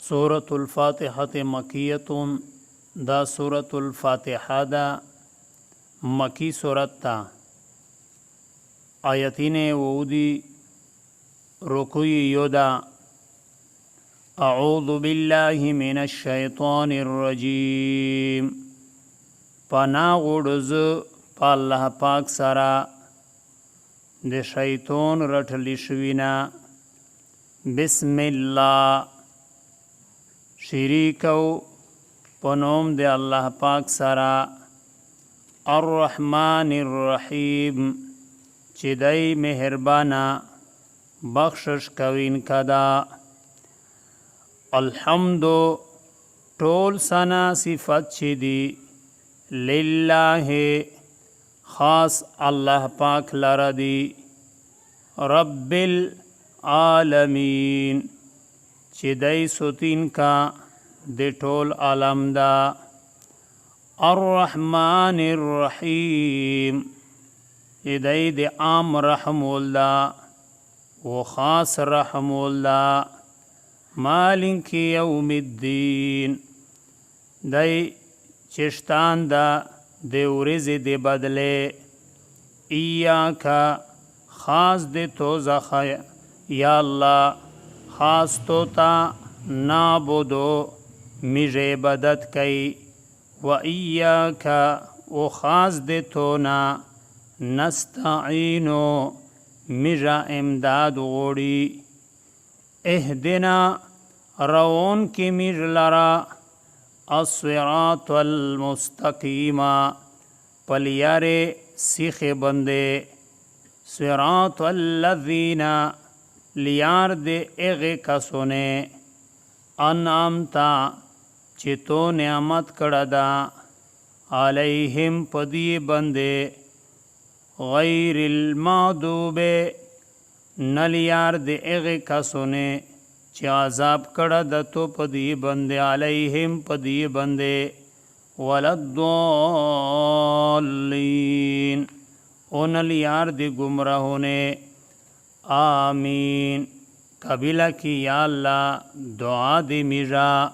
سورة الفاتحة مکیتون دا سورة الفاتحة دا مکی سورت تا آیتین وودی رکوی یودا اعوذ باللہ من الشیطان الرجیم پناہ غرز پا اللہ پاک سرا د شیطان رٹلی شوینا بسم اللہ شریکو پنوم د اللہ پاک سرا الرحمن الرحیم چدئی مہربانا بخشش کوین کدا الحمد ټول سنا صفت چدی للہ خاص اللہ پاک لردی رب العالمین چدئی ستین کا د ټول عالم دا الرحمن الرحیم چدئی د عام رحم اللہ و خاص رحم اللہ مالک یوم الدین دی چشتان دا د ورځې د بدلې ایاکا خاص د تو زخا یا الله خاص تو تا نابودو میج عبادت کئی و ایاکا و خاص د تو نا نستعینو میج امداد غوڑی اهدنا روون کی میج لرا الصراط المستقیم پلیار سیخ بندے صراط الذین لیار دے اغ کسونے انعامتا چتو نعمت کڑدا علیہم پدی بندے غیر المغضوب نلیار دے اغ کسونے چی عذاب کڑد تو پدی بندے علیہم پدی بندے ولداللین اونلیار دی گمراہونے آمین قبیلہ کی یا اللہ دعا دی میرا